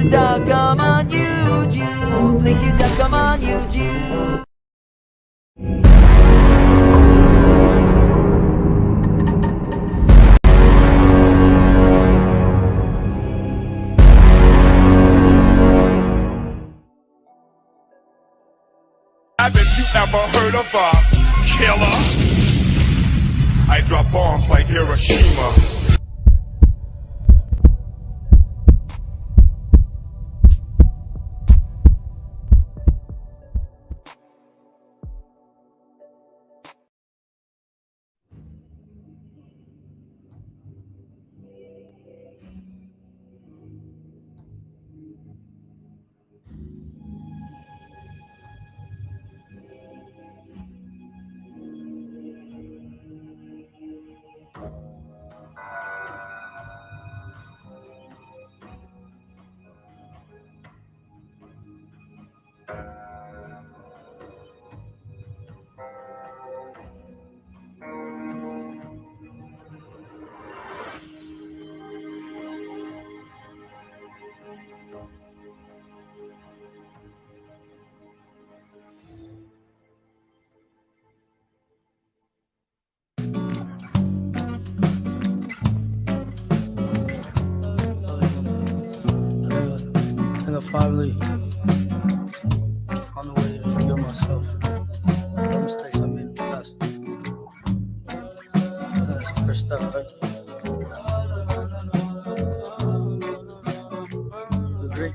LeakYou.com on YouTube. LeakYou.com on YouTube. Haven't you ever heard of a killer? I drop bombs like Hiroshima. I finally found a way to forgive myself for the mistakes I made in the past. I think that's the first step, right? You agree?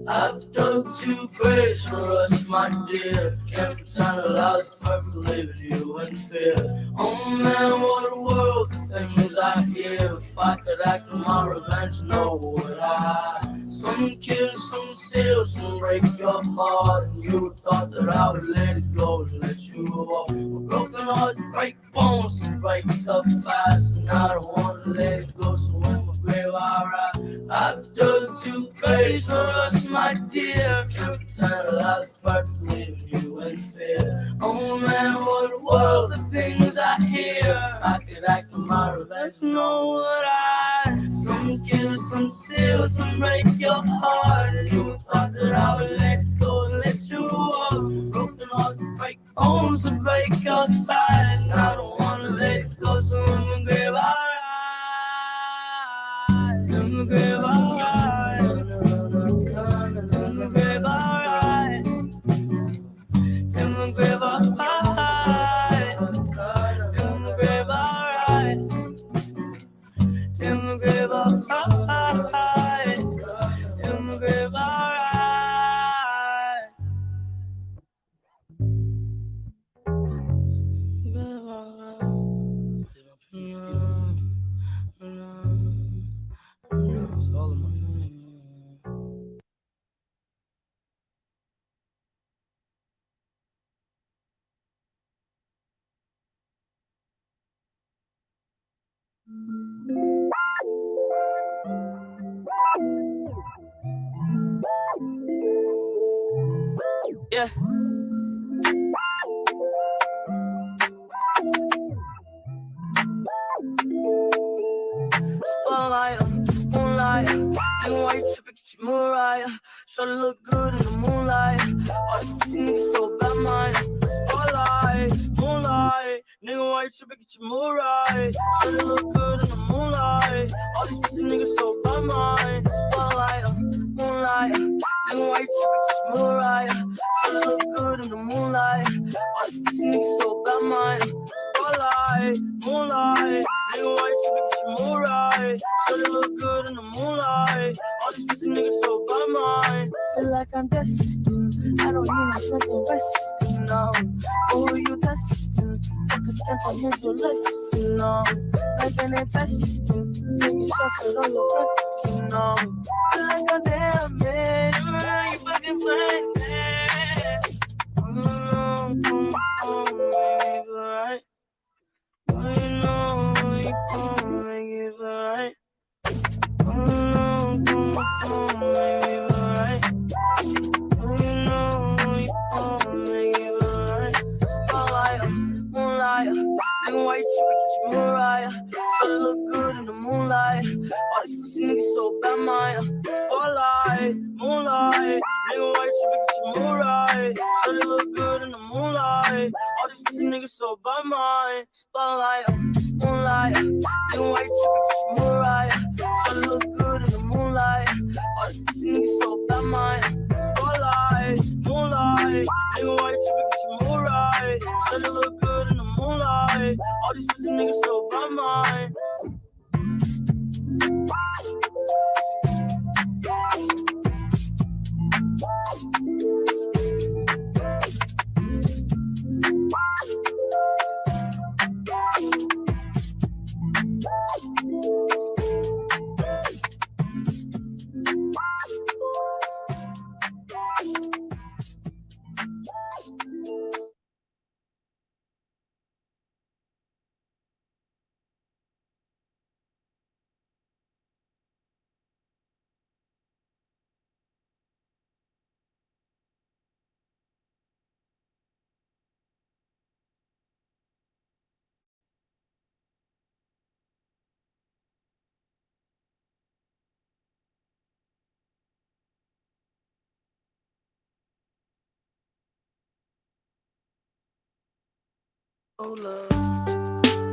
I've dug too great for us, my dear. Can't pretend that I was perfect, leaving you in fear. Oh man, what a world, the things I hear. If I could act on my revenge, know what I. Some kill, some steal, some break your heart. And you thought that I would let it go and let you walk. But broken hearts break bones and break up fast. And I don't want to let it go, so in my grave I ride. I've done two graves for us, my dear. Can't pretend that I was perfect, leaving you in fear. Oh man, what a world, the things I hear. If I could act on my revenge, know what I. Some kill, some steal, some break your heart. And you thought that I would let it go and let you walk. Broken hearts break bones and break up fast. And I don't want to let it go, so in my grave I ride. In my grave I ride. In my grave I ride. In my grave I ride. In my grave I ride. In my grave I ride. In my grave I ride. It's all in my mind. Yeah. Spotlight, moonlight, and why you tripping, get your Mariah. Shawty look good in the moonlight. All these pussy niggas so bad, mine. Spotlight, moonlight, nigga, why you tripping, get your Mariah. Shawty look good in the moonlight. All these pussy niggas so bad, mine. Spotlight, moonlight, nigga, why you tripping, get your Mariah. Shawty look good in the moonlight. All these pussy niggas so bad, mine. Spotlight, moonlight, nigga, why you tripping, get your Mariah. Shawty look good in the moonlight. All these pussy niggas so bad, mine. Feel like I'm destined. I don't need no strength to rest. No, who you testing? Focus and here's your lesson. No, life ain't testing. Taking shots with all your breath. You know, feel like I'm damn man. You fucking playing man. Baby, right? You know you gon' make it right. Baby, right? You know you gon' make it right. Spotlight, moonlight, nigga, why you tripping, get your Mariah. Try to look good in the moonlight. she move right. Shawty look good in the moonlight. All these pussy niggas so by mine. Spotlight, moonlight. Nigga, why you trippin' 'cause she move right. Shawty look good in the moonlight. All these pussy niggas so by mine. Spotlight, moonlight. Nigga, why you trippin' 'cause she move right. Shawty look good in the moonlight. All these pussy niggas so by mine.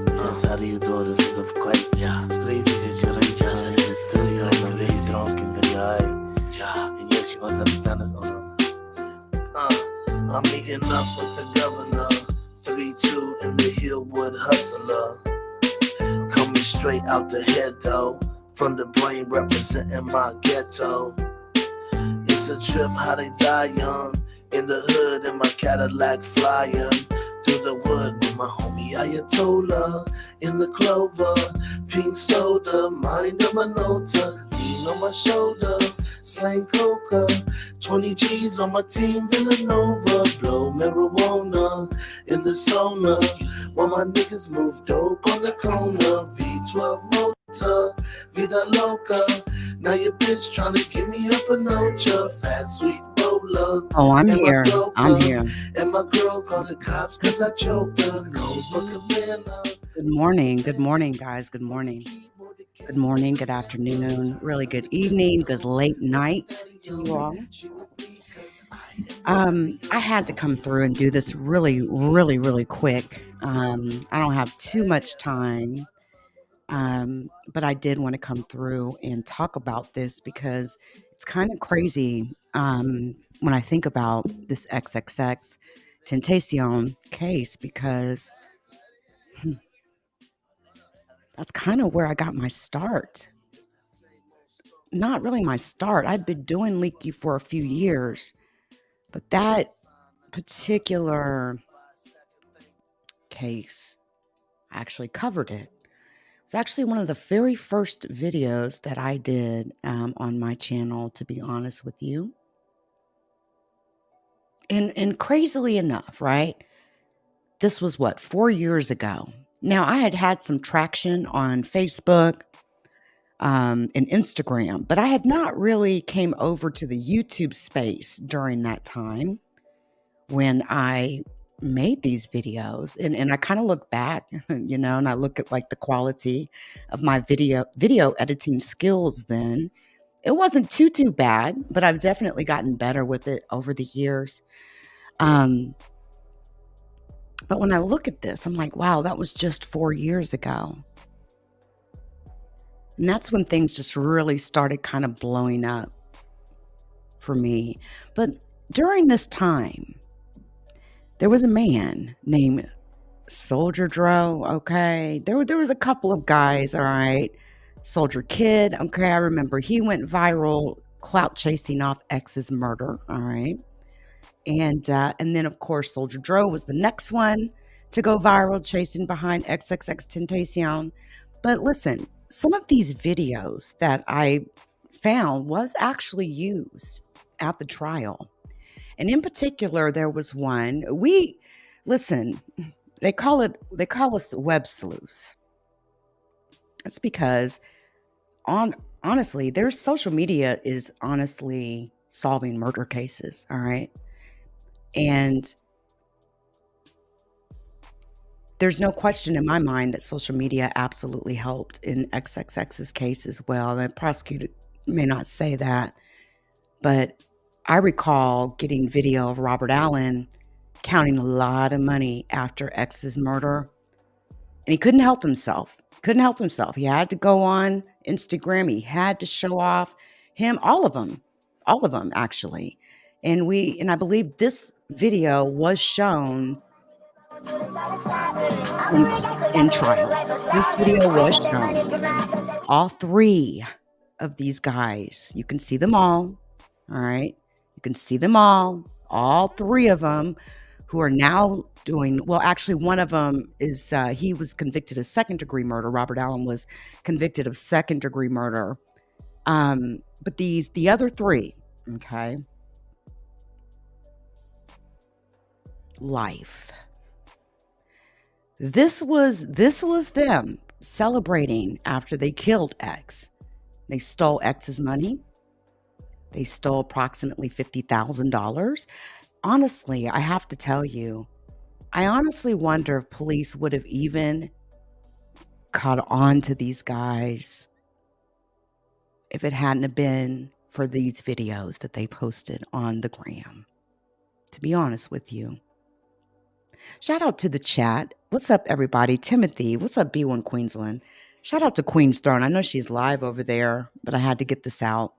Yes, how do you do? This is of quite crazy situation in the studio and I'm very drunk and very high. And yes, you must understand this. I'm meeting up with the governor, 3-2 in the Hillwood Hustler. Coming straight out the head though, from the brain representing my ghetto. It's a trip how they die young, in the hood in my Cadillac flying. Through the wood with my homie Ayatollah. In the clover, pink soda, mind of my nota. Lean on my shoulder, slang coca. 20 G's on my team, Villanova. Blow marijuana in the sauna. While my niggas move dope on the corner. V12 motor, vida loca. Now your bitch tryna get me up a notch. Fat sweet roller. Oh, I'm And my here. throat I'm cut. here. And my girl called the cops cause I choked her. Goes for Cabana. Good morning. Good morning, guys. Good morning. Good morning. Good afternoon. Really good evening. Good late night to you all. I had to come through and do this really quick. I don't have too much time. But I did want to come through and talk about this because it's kind of crazy when I think about this XXX Tentacion case because that's kind of where I got my start. Not really my start. I'd been doing LeakYou for a few years, but that particular case, I actually covered it. It's actually one of the very first videos that I did on my channel, to be honest with you. And crazily enough, right? This was 4 years ago. Now, I had some traction on Facebook and Instagram, but I had not really came over to the YouTube space during that time when I made these videos. And I kind of look back, and I look at the quality of my video editing skills then. It wasn't too bad, but I've definitely gotten better with it over the years. But when I look at this, I'm like, wow, that was just 4 years ago. And that's when things just really started kind of blowing up for me. But during this time, there was a man named Soldier Dro, okay? There was a couple of guys, all right? Soldier Kid, okay? I remember he went viral, clout chasing off X's murder, all right? And then, of course, Soldier Dro was the next one to go viral, chasing behind XXXTentacion. But listen, some of these videos that I found was actually used at the trial. And in particular, there was one. They call us web sleuths. That's because honestly, their social media is honestly solving murder cases, all right? And there's no question in my mind that social media absolutely helped in XXX's case as well. The prosecutor may not say that, but I recall getting video of Robert Allen counting a lot of money after X's murder, and he couldn't help himself. Couldn't help himself. He had to go on Instagram. He had to show off all of them actually. And I believe this video was shown in trial. This video was shown. All three of these guys, you can see them all right? You can see them all three of them, who are now doing, well, actually, one of them is, he was convicted of second-degree murder. Robert Allen was convicted of second-degree murder. But the other three, okay? Life. This was them celebrating after they killed X. They stole X's money. They stole approximately $50,000. Honestly, I have to tell you, I honestly wonder if police would have even caught on to these guys if it hadn't have been for these videos that they posted on the gram. To be honest with you. Shout out to the chat. What's up, everybody? Timothy. What's up, B1 Queensland? Shout out to Queen's Throne. I know she's live over there, but I had to get this out.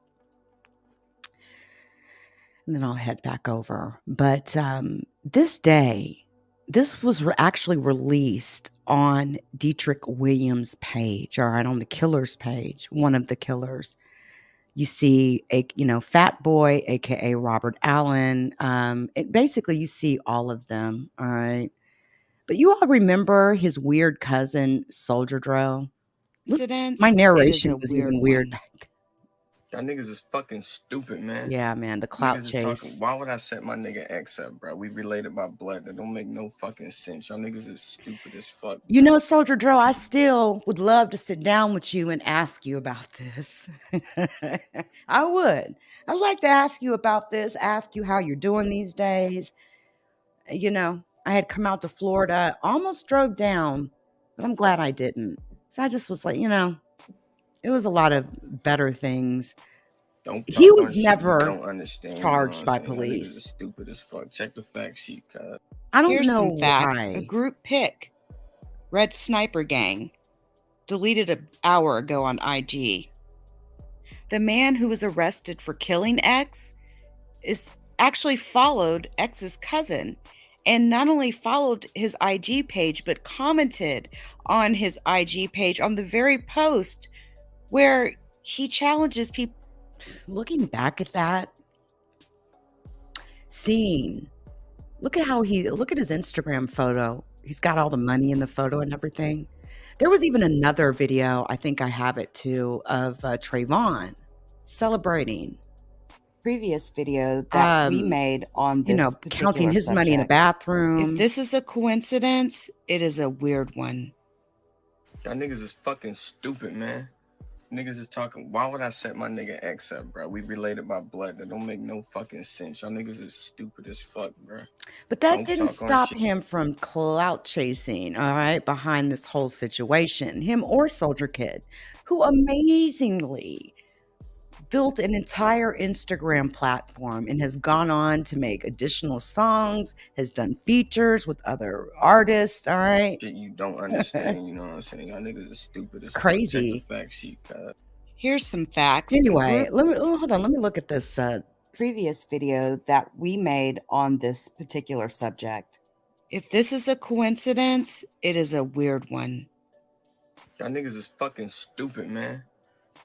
And then I'll head back over. But this was actually released on Dietrich Williams' page, all right, on the killer's page, one of the killers. You see, Fat Boy, a.k.a. Robert Allen. Basically, you see all of them, all right? But you all remember his weird cousin, Soldier Dro? My narration was even weird back then. Y'all niggas is fucking stupid, man. Yeah, man, the clout Niggas is chase. talking, why would I set my nigga X up, bro? We related by blood. That don't make no fucking sense. Y'all niggas is stupid as fuck. You know, Soldier Dro, I still would love to sit down with you and ask you about this. I would. I'd like to ask you about this, ask you how you're doing these days. You know, I had come out to Florida, almost drove down, but I'm glad I didn't. So I just was like, it was a lot of better things. He was never charged by police. Niggas is stupid as fuck. Check the fact sheet, cuz. I don't Here's know some facts. why. A group pic. Red Sniper Gang. Deleted an hour ago on IG. The man who was arrested for killing X is actually followed X's cousin, and not only followed his IG page, but commented on his IG page on the very post where he challenges people. Looking back at that, look at his Instagram photo. He's got all the money in the photo and everything. There was even another video, I think I have it too, of Trayvon celebrating. Previous video that we made on this counting his money in the bathroom. If this is a coincidence, it is a weird one. Y'all niggas is fucking stupid, man. Niggas is talking, why would I set my nigga X up, bro? We related by blood. That don't make no fucking sense. Y'all niggas is stupid as fuck, bro. But that didn't stop him from clout chasing, all right, behind this whole situation. Him or Soldier Kid, who amazingly built an entire Instagram platform and has gone on to make additional songs, has done features with other artists, all right? Shit you don't understand, you know what I'm saying? Y'all niggas is stupid as It's crazy. Check the fact sheet, cuz. Here's some facts. Anyway, hold on. Let me look at this previous video that we made on this particular subject. If this is a coincidence, it is a weird one. Y'all niggas is fucking stupid, man.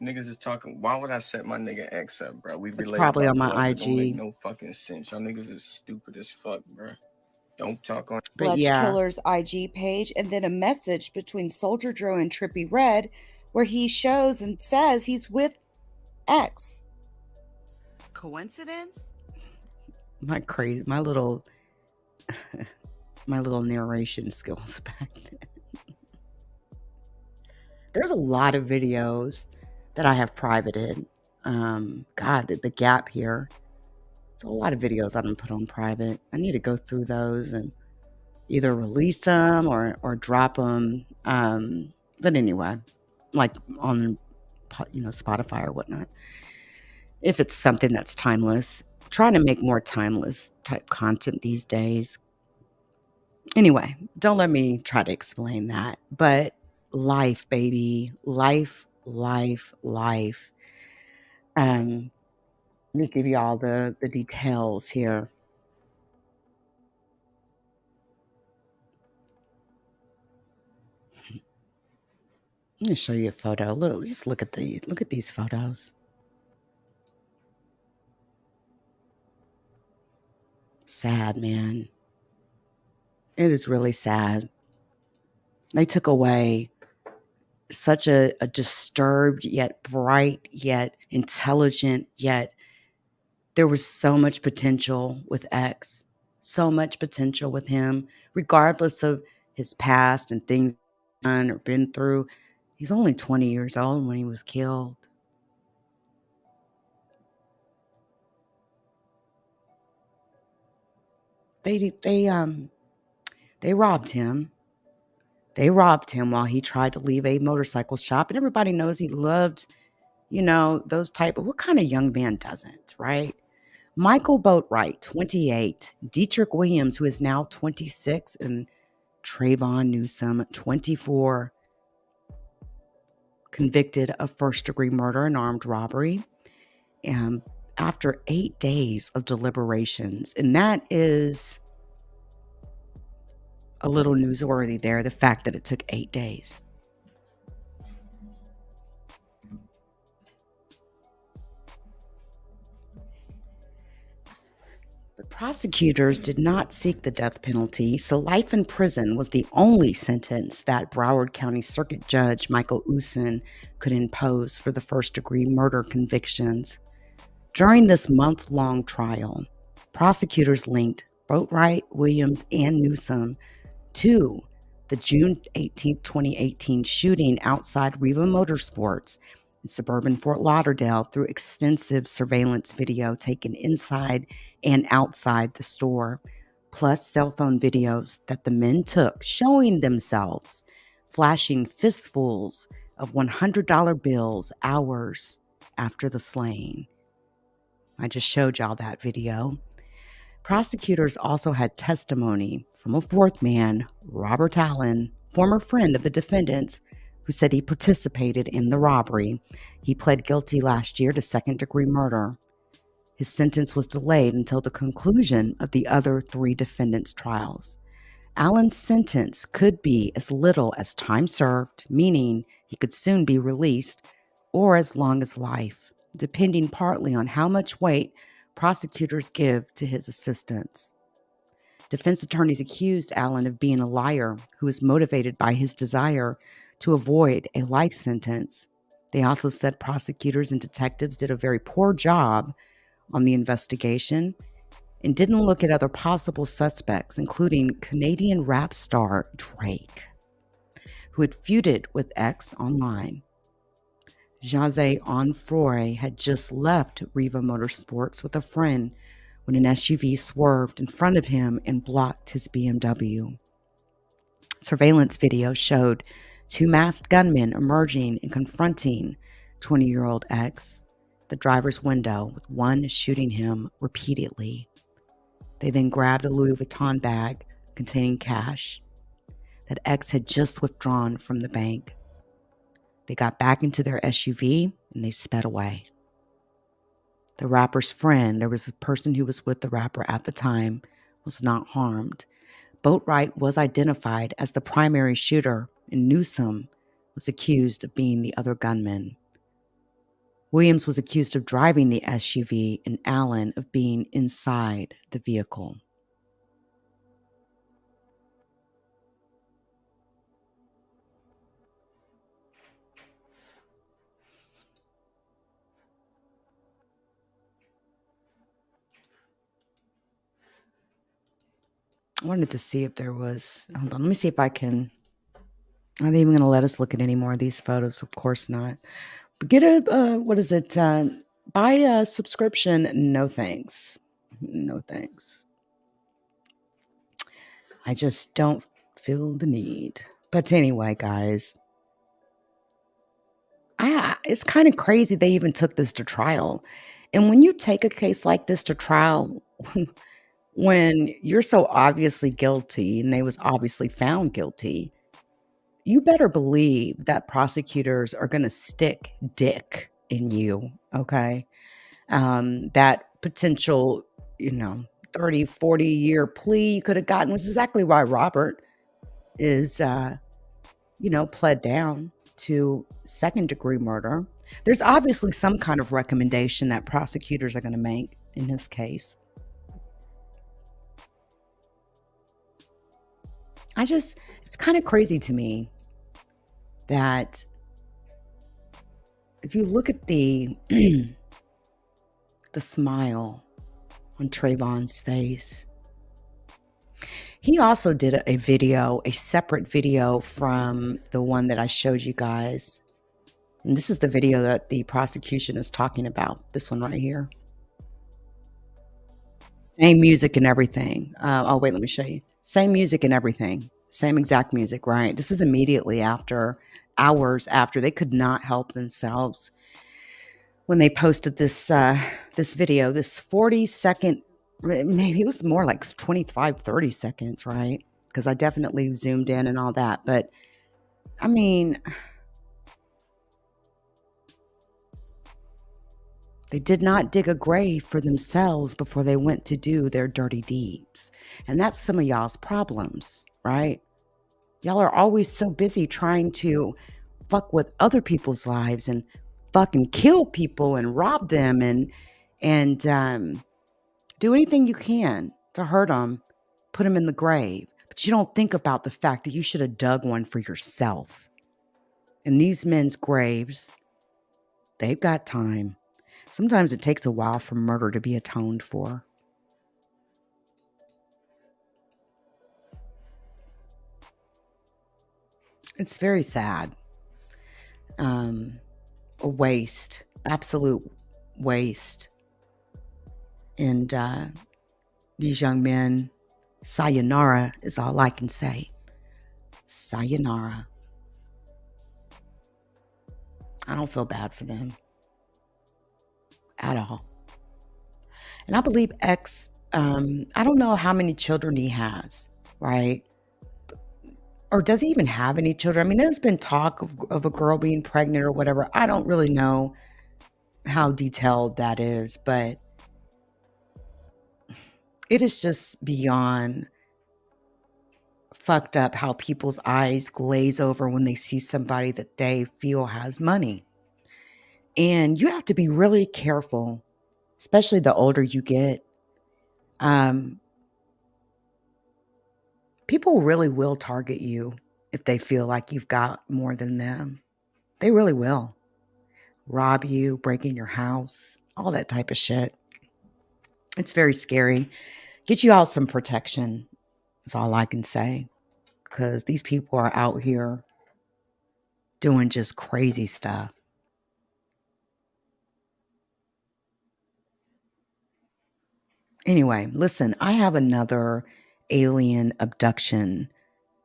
Niggas is talking, why would I set my nigga X up, bro? We It's related probably by on my blood. That don't make IG. no fucking sense. Y'all niggas is stupid as fuck, bro. Don't talk on. But Blood's yeah, Killer's IG page, and then a message between Soldier Dro and Trippy Red where he shows and says he's with X. Coincidence? my little narration skills back then. There's a lot of videos that I have privated. God, the gap here. There's a lot of videos I didn't put on private. I need to go through those and either release them or drop them. But anyway, like on Spotify or whatnot. If it's something that's timeless. trying to make more timeless type content these days. Anyway, don't let me try to explain that. But life, baby. Life, life, life. Let me give you all the details here. Let me show you a photo. Look, just look at these photos. Sad, man. It is really sad. They took away such a disturbed, yet bright, yet intelligent, yet there was so much potential with X, so much potential with him, regardless of his past and things he's done or been through. He's only 20 years old when he was killed. They robbed him. They robbed him while he tried to leave a motorcycle shop, and everybody knows he loved, those type of, what kind of young man doesn't, right? Michael Boatwright, 28, Dietrich Williams, who is now 26, and Trayvon Newsome, 24, convicted of first-degree murder and armed robbery. And after 8 days of deliberations, and that is a little newsworthy there, the fact that it took 8 days. But prosecutors did not seek the death penalty, so life in prison was the only sentence that Broward County Circuit Judge Michael Usen could impose for the first-degree murder convictions. During this month-long trial, prosecutors linked Boatwright, Williams, and Newsome to the June 18, 2018 shooting outside Riva Motorsports in suburban Fort Lauderdale through extensive surveillance video taken inside and outside the store, plus cell phone videos that the men took showing themselves flashing fistfuls of $100 bills hours after the slaying. I just showed y'all that video. Prosecutors also had testimony from a fourth man, Robert Allen, former friend of the defendants, who said he participated in the robbery. He pled guilty last year to second-degree murder. His sentence was delayed until the conclusion of the other 3 defendants' trials. Allen's sentence could be as little as time served, meaning he could soon be released, or as long as life, depending partly on how much weight prosecutors give to his assistance. Defense attorneys accused Allen of being a liar who was motivated by his desire to avoid a life sentence. They also said prosecutors and detectives did a very poor job on the investigation and didn't look at other possible suspects, including Canadian rap star Drake, who had feuded with X online. Jose Onfroy had just left Riva Motorsports with a friend when an SUV swerved in front of him and blocked his BMW. Surveillance video showed 2 masked gunmen emerging and confronting 20-year-old X, the driver's window, with one shooting him repeatedly. They then grabbed a Louis Vuitton bag containing cash that X had just withdrawn from the bank. They got back into their SUV and they sped away. The rapper's friend, there was a person who was with the rapper at the time, was not harmed. Boatwright was identified as the primary shooter, and Newsome was accused of being the other gunman. Williams was accused of driving the SUV and Allen of being inside the vehicle. I wanted to see if there was, hold on, let me see if I can, are they even going to let us look at any more of these photos? Of course not. But get a, buy a subscription. No thanks. No thanks. I just don't feel the need. But anyway, guys, it's kind of crazy they even took this to trial. And when you take a case like this to trial, when you're so obviously guilty and they was obviously found guilty, you better believe that prosecutors are going to stick dick in you, okay? That potential, 30, 40-year plea you could have gotten, which is exactly why Robert is, pled down to second-degree murder. There's obviously some kind of recommendation that prosecutors are going to make in his case. It's kind of crazy to me that if you look at the the smile on Trayvon's face, he also did a video, a separate video from the one that I showed you guys. And this is the video that the prosecution is talking about, this one right here. Same music and everything. Oh, wait, let me show you. Same music and everything. Same exact music, right? This is immediately after, hours after. They could not help themselves when they posted this this video, this 40-second, maybe it was more like 25, 30 seconds, right? Because I definitely zoomed in and all that. But, I mean, they did not dig a grave for themselves before they went to do their dirty deeds. And that's some of y'all's problems, right? Y'all are always so busy trying to fuck with other people's lives and fucking kill people and rob them and do anything you can to hurt them, put them in the grave. But you don't think about the fact that you should have dug one for yourself. And these men's graves, they've got time. Sometimes it takes a while for murder to be atoned for. It's very sad. A waste, absolute waste. And these young men, sayonara is all I can say. Sayonara. I don't feel bad for them at all. And I believe X, I don't know how many children he has, right? Or does he even have any children? I mean, there's been talk of a girl being pregnant or whatever. I don't really know how detailed that is, but it is just beyond fucked up how people's eyes glaze over when they see somebody that they feel has money. And you have to be really careful, especially the older you get. People really will target you if they feel like you've got more than them. They really will. Rob you, break in your house, all that type of shit. It's very scary. Get you out some protection. That's all I can say. Because these people are out here doing just crazy stuff. Anyway, listen, I have another alien abduction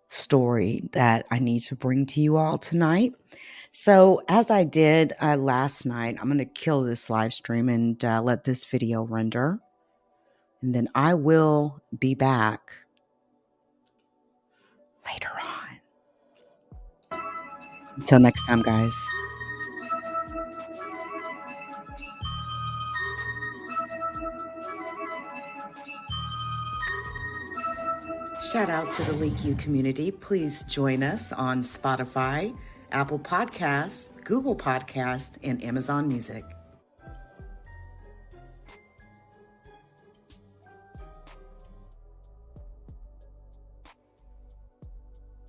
story that I need to bring to you all tonight. So as I did last night, I'm going to kill this live stream and let this video render. And then I will be back later on. Until next time, guys. Shout out to the LeakYou community. Please join us on Spotify, Apple Podcasts, Google Podcasts, and Amazon Music.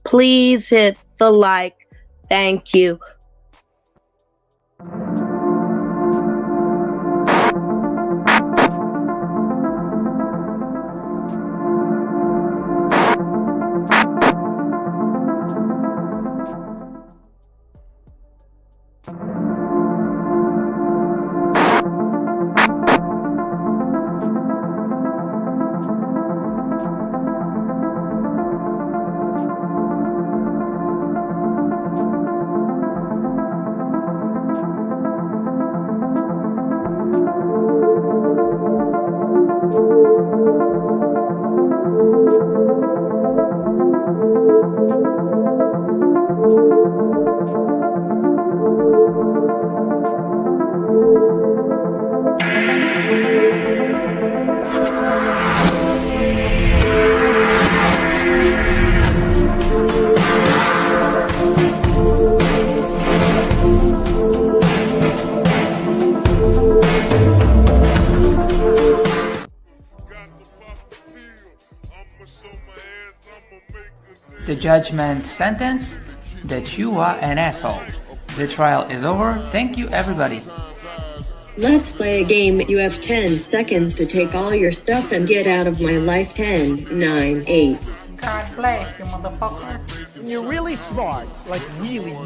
Please hit the like. Thank you. The judgment sentence that you are an asshole. The trial is over. Thank you, everybody. Let's play a game. You have 10 seconds to take all your stuff and get out of my life. 10, 9, 8. God bless you, motherfucker. You're really smart, like really